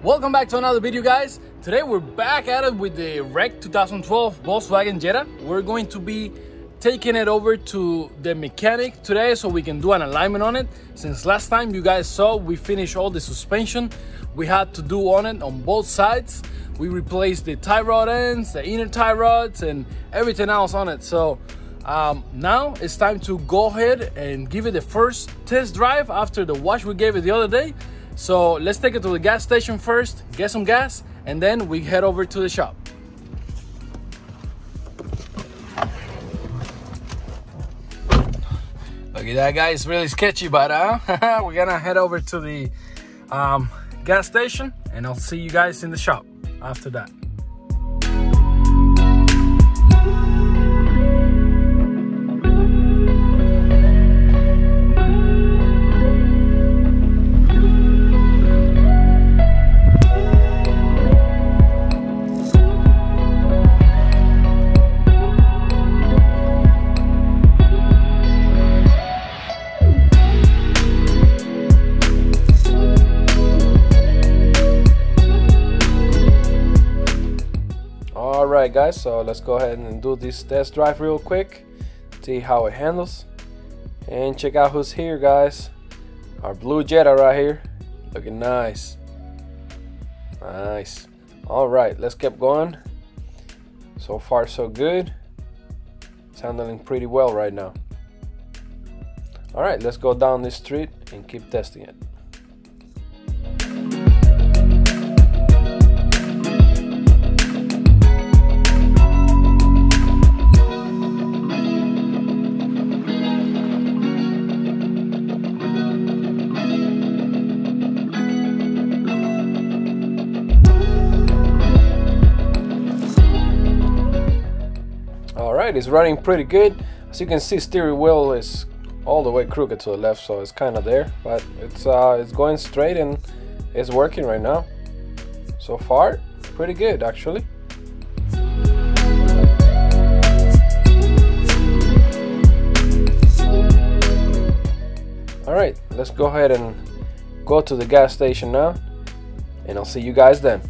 Welcome back to another video, guys. Today we're back at it with the wrecked 2012 Volkswagen Jetta. We're going to be taking it over to the mechanic today so we can do an alignment on it. Since last time you guys saw, we finished all the suspension we had to do on it on both sides. We replaced the tie rod ends, the inner tie rods, and everything else on it. So now it's time to go ahead and give it the first test drive after the wash we gave it the other day. So let's take it to the gas station first, get some gas, and then we head over to the shop. Look at that, guys, really sketchy, but we're gonna head over to the gas station, and I'll see you guys in the shop after that. Alright guys, so let's go ahead and do this test drive real quick, see how it handles, and check out who's here, guys. Our blue Jetta right here, looking nice. Alright, let's keep going. So far so good, it's handling pretty well right now. Alright, let's go down this street and keep testing it. Alright, it's running pretty good. As you can see, steering wheel is all the way crooked to the left, so it's kind of there, but it's going straight and it's working right now. So far, pretty good actually. Alright, let's go ahead and go to the gas station now, and I'll see you guys then.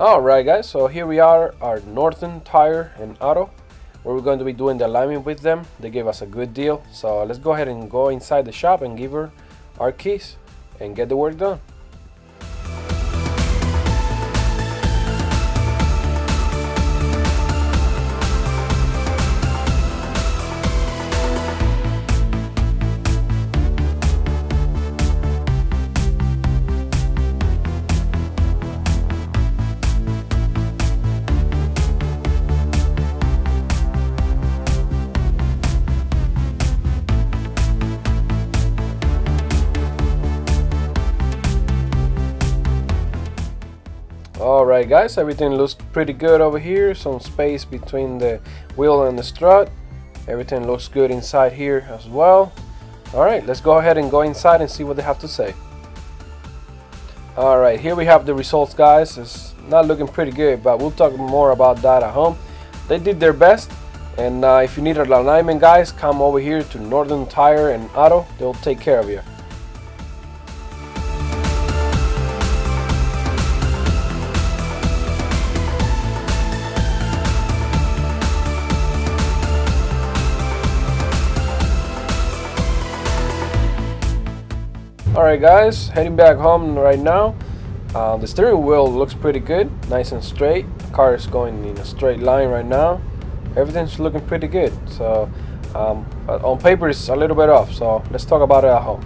Alright guys, so here we are, our Northern Tire and Auto, where we're going to be doing the alignment with them. They gave us a good deal, so let's go ahead and go inside the shop and give her our keys and get the work done. Alright guys, everything looks pretty good over here. Some space between the wheel and the strut. Everything looks good inside here as well. Alright, let's go ahead and go inside and see what they have to say. Alright, here we have the results, guys. It's not looking pretty good, but we'll talk more about that at home. They did their best, and if you need an alignment, guys, come over here to Northern Tire and Auto. They'll take care of you. Alright guys, heading back home right now. The steering wheel looks pretty good, nice and straight. The car is going in a straight line right now. Everything's looking pretty good. So but on paper it's a little bit off, so let's talk about it at home.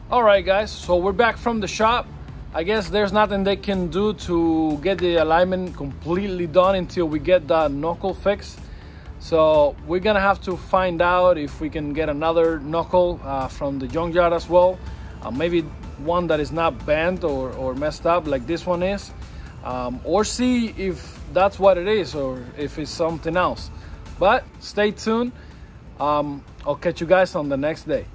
All right, guys, so we're back from the shop. I guess there's nothing they can do to get the alignment completely done until we get that knuckle fixed. So we're gonna have to find out if we can get another knuckle from the junkyard as well. Maybe one that is not bent or messed up like this one is. Or see if that's what it is or if it's something else. But stay tuned. I'll catch you guys on the next day.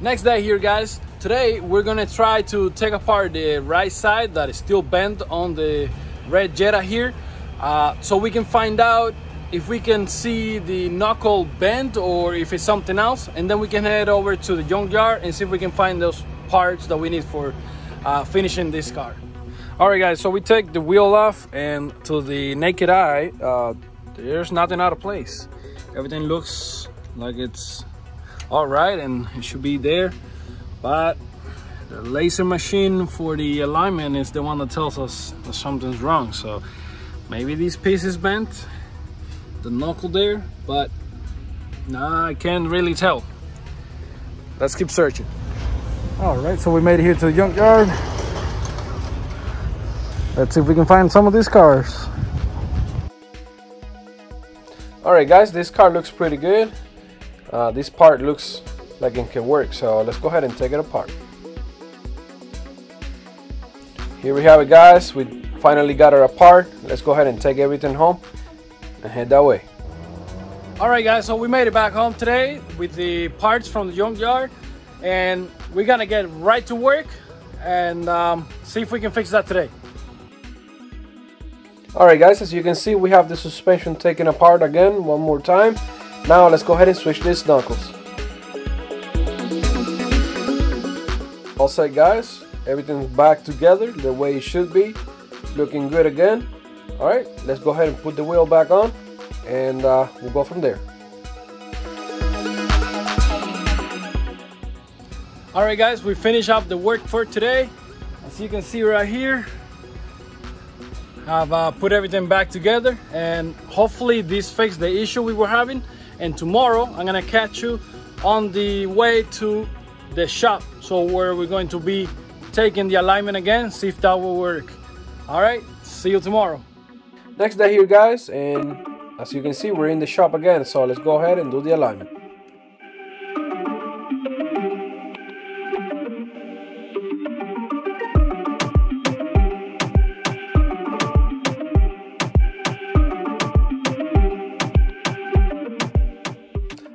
Next day here, guys. Today we're gonna try to take apart the right side that is still bent on the red Jetta here, so we can find out if we can see the knuckle bent or if it's something else, and then we can head over to the junkyard and see if we can find those parts that we need for finishing this car. All right, guys, so we take the wheel off, and to the naked eye, there's nothing out of place. Everything looks like it's all right and it should be there, but the laser machine for the alignment is the one that tells us that something's wrong. So maybe this piece is bent, the knuckle there, but nah, I can't really tell. Let's keep searching. All right, so we made it here to the junkyard. Let's see if we can find some of these cars. All right, guys, this car looks pretty good. This part looks like it can work, so let's go ahead and take it apart. Here we have it, guys. We finally got it apart. Let's go ahead and take everything home and head that way. All right, guys, so we made it back home today with the parts from the junkyard, and we're gonna get right to work and see if we can fix that today. All right, guys, as you can see, we have the suspension taken apart again one more time. Now let's go ahead and switch these knuckles. All set, guys. Everything's back together the way it should be. Looking good again. All right, let's go ahead and put the wheel back on, and we'll go from there. All right, guys, we finished up the work for today. As you can see right here, I've put everything back together, and hopefully this fixed the issue we were having. And tomorrow I'm gonna catch you on the way to the shop, so where we're going to be taking the alignment again, see if that will work. All right, see you tomorrow. Next day here, guys, and as you can see, we're in the shop again, so let's go ahead and do the alignment.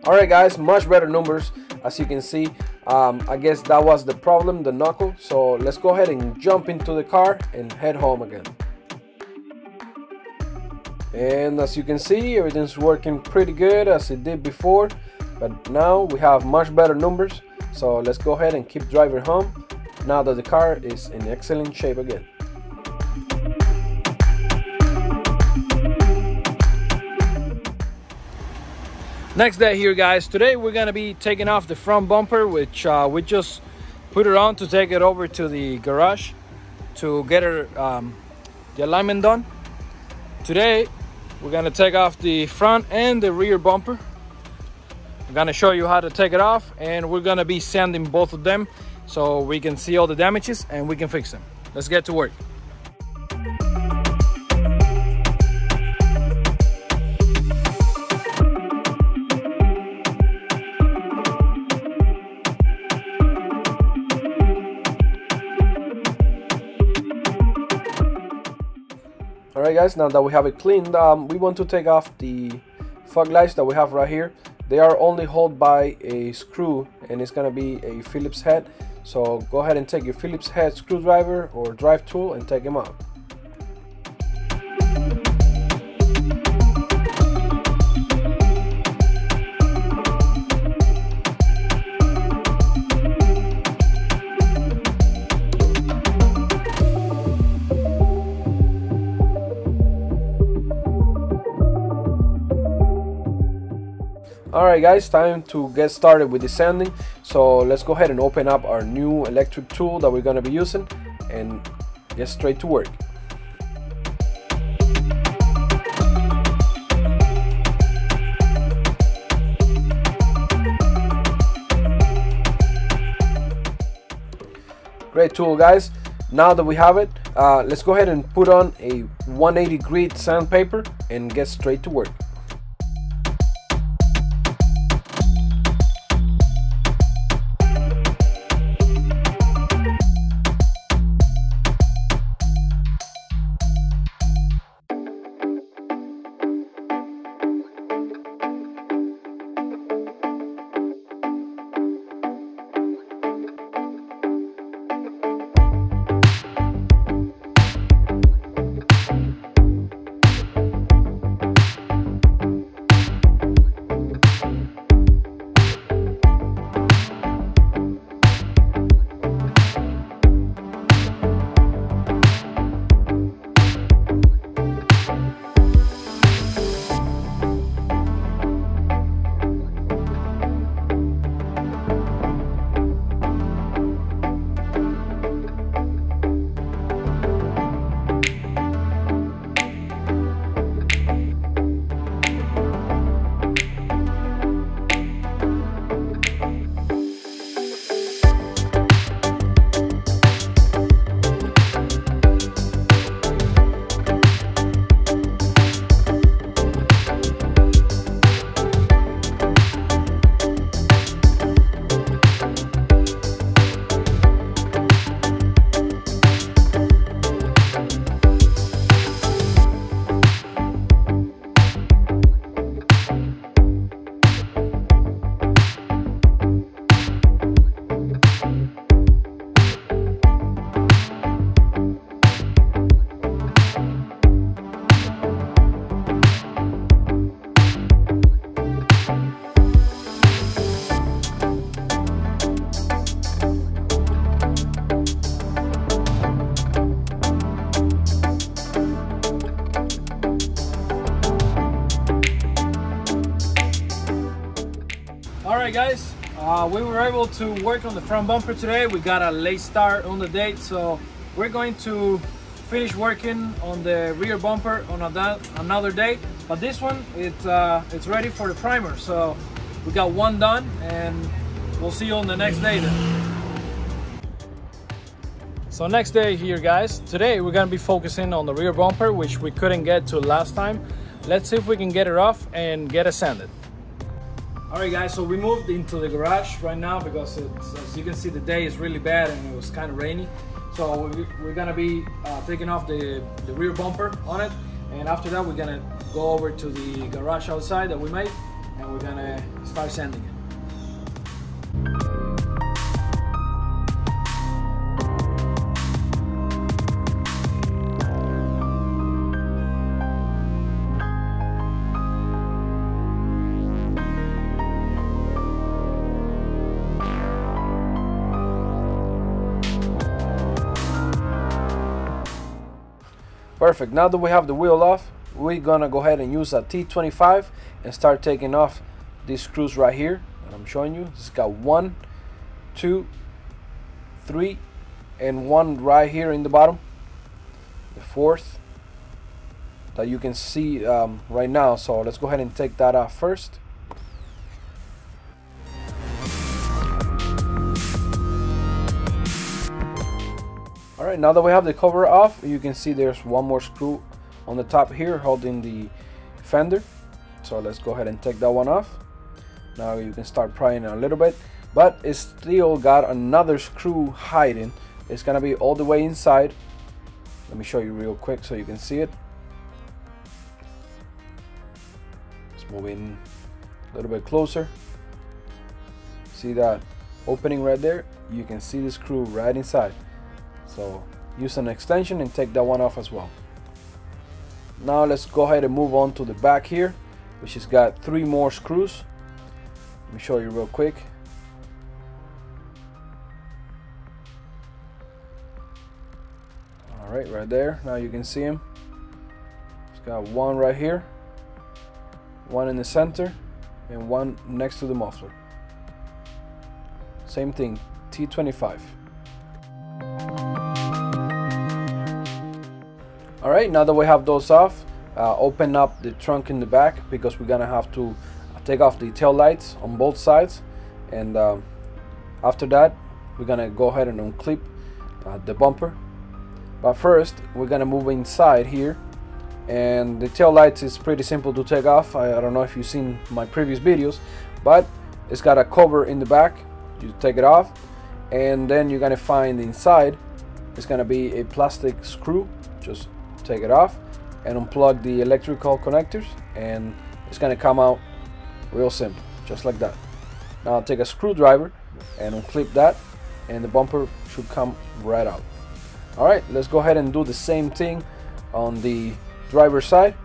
All right, guys, much better numbers. As you can see, I guess that was the problem, the knuckle. So let's go ahead and jump into the car and head home again. And as you can see, everything's working pretty good as it did before, but now we have much better numbers. So let's go ahead and keep driving home now that the car is in excellent shape again. Next day here, guys. Today we're gonna be taking off the front bumper, which we just put it on to take it over to the garage to get the alignment done. Today we're gonna take off the front and the rear bumper. I'm gonna show you how to take it off, and we're gonna be sanding both of them so we can see all the damages and we can fix them. Let's get to work. Alright, guys, now that we have it cleaned, we want to take off the fog lights that we have right here. They are only held by a screw, and it's gonna be a Phillips head. So go ahead and take your Phillips head screwdriver or drive tool and take them out. Alright, guys, time to get started with the sanding. So let's go ahead and open up our new electric tool that we're going to be using and get straight to work. Great tool, guys. Now that we have it, let's go ahead and put on a 180 grit sandpaper and get straight to work. Alright guys, we were able to work on the front bumper today. We got a late start on the date, so we're going to finish working on the rear bumper on another day. But this one, it's ready for the primer. So we got one done, and we'll see you on the next day then. So next day here, guys. Today we're gonna be focusing on the rear bumper, which we couldn't get to last time. Let's see if we can get it off and get it sanded. Alright guys, so we moved into the garage right now because as you can see, the day is really bad and it was kind of rainy. So we're gonna be taking off the rear bumper on it, and after that we're gonna go over to the garage outside that we made, and we're gonna start sanding it. Perfect. Now that we have the wheel off, we're gonna go ahead and use a T25 and start taking off these screws right here that I'm showing you. It's got 1, 2, 3, and one right here in the bottom, the fourth that you can see right now. So let's go ahead and take that off first. Alright, now that we have the cover off, you can see there's one more screw on the top here holding the fender. So let's go ahead and take that one off. Now you can start prying a little bit, but it's still got another screw hiding. It's gonna be all the way inside. Let me show you real quick so you can see it. Let's move in a little bit closer. See that opening right there? You can see the screw right inside. So use an extension and take that one off as well. Now let's go ahead and move on to the back here, which has got 3 more screws. Let me show you real quick. Alright, right there. Now you can see him. It's got one right here, one in the center, and one next to the muffler. Same thing, T25. Alright, now that we have those off, open up the trunk in the back because we're gonna have to take off the tail lights on both sides, and after that we're gonna go ahead and unclip the bumper. But first we're gonna move inside here, and the tail lights is pretty simple to take off. I don't know if you've seen my previous videos, but it's got a cover in the back. You take it off, and then you're gonna find inside it's gonna be a plastic screw. Just take it off and unplug the electrical connectors, and it's gonna come out real simple, just like that. Now take a screwdriver and unclip that, and the bumper should come right out. All right, let's go ahead and do the same thing on the driver's side.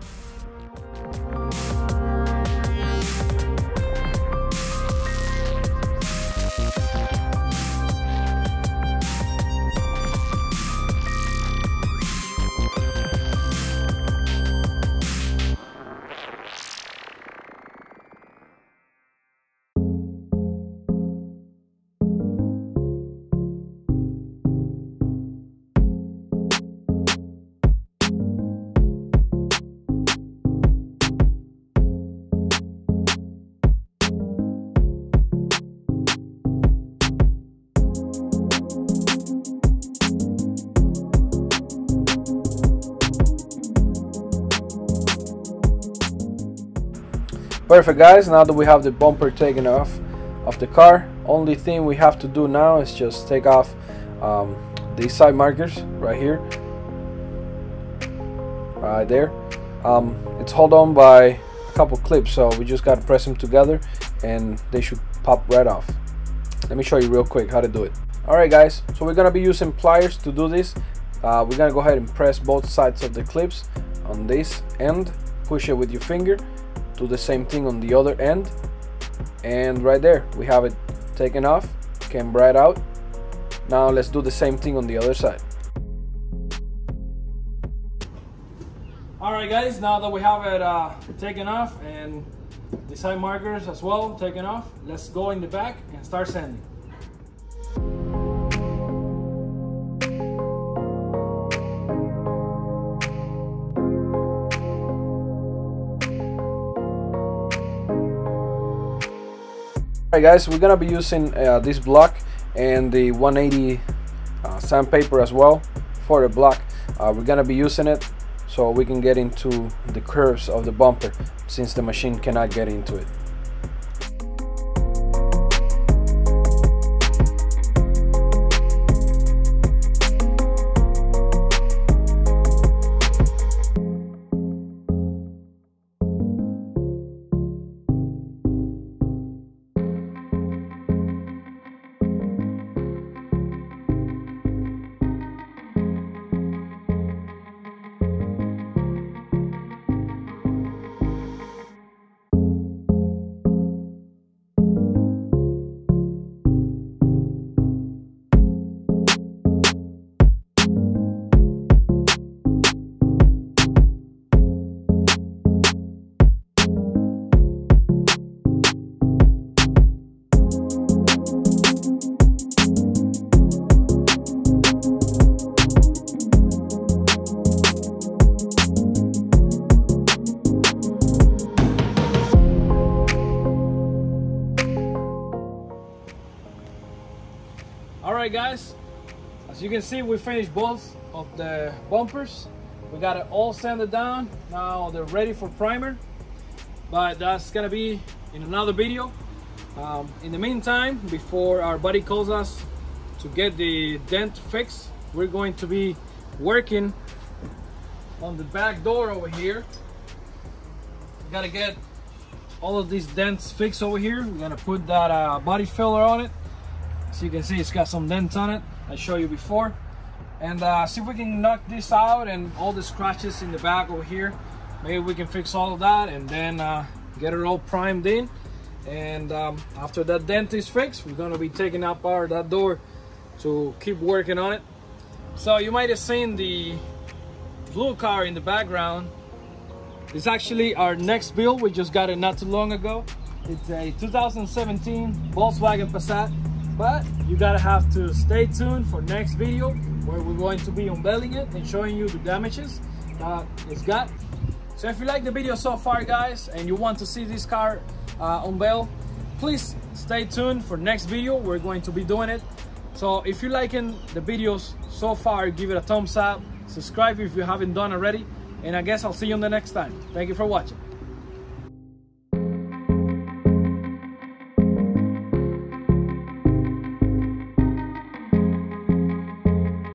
Perfect, guys. Now that we have the bumper taken off of the car, only thing we have to do now is just take off these side markers right here, right there. It's held on by a couple clips, so we just got to press them together and they should pop right off. Let me show you real quick how to do it. Alright guys, so we're gonna be using pliers to do this. We're gonna go ahead and press both sides of the clips on this end, push it with your finger. Do the same thing on the other end, and right there we have it taken off, came right out. Now let's do the same thing on the other side. Alright guys, now that we have it taken off and the side markers as well taken off, let's go in the back and start sanding. Alright guys, we're gonna be using this block and the 180 sandpaper as well for the block. We're gonna be using it so we can get into the curves of the bumper, since the machine cannot get into it. Alright guys, as you can see, we finished both of the bumpers. We got it all sanded down. Now they're ready for primer, but that's gonna be in another video. In the meantime, before our buddy calls us to get the dent fixed, we're going to be working on the back door over here. We gotta get all of these dents fixed over here. We're gonna put that body filler on it. So you can see it's got some dents on it. I showed you before. And see if we can knock this out and all the scratches in the back over here. Maybe we can fix all of that and then get it all primed in. And after that dent is fixed, we're gonna be taking apart that door to keep working on it. So you might have seen the blue car in the background. It's actually our next build. We just got it not too long ago. It's a 2017 Volkswagen Passat. But you gotta have to stay tuned for next video, where we're going to be unveiling it and showing you the damages it's got. So if you like the video so far guys, and you want to see this car unveiled, please stay tuned for next video. We're going to be doing it. So if you're liking the videos so far, give it a thumbs up, subscribe if you haven't done already, and I guess I'll see you on the next time. Thank you for watching.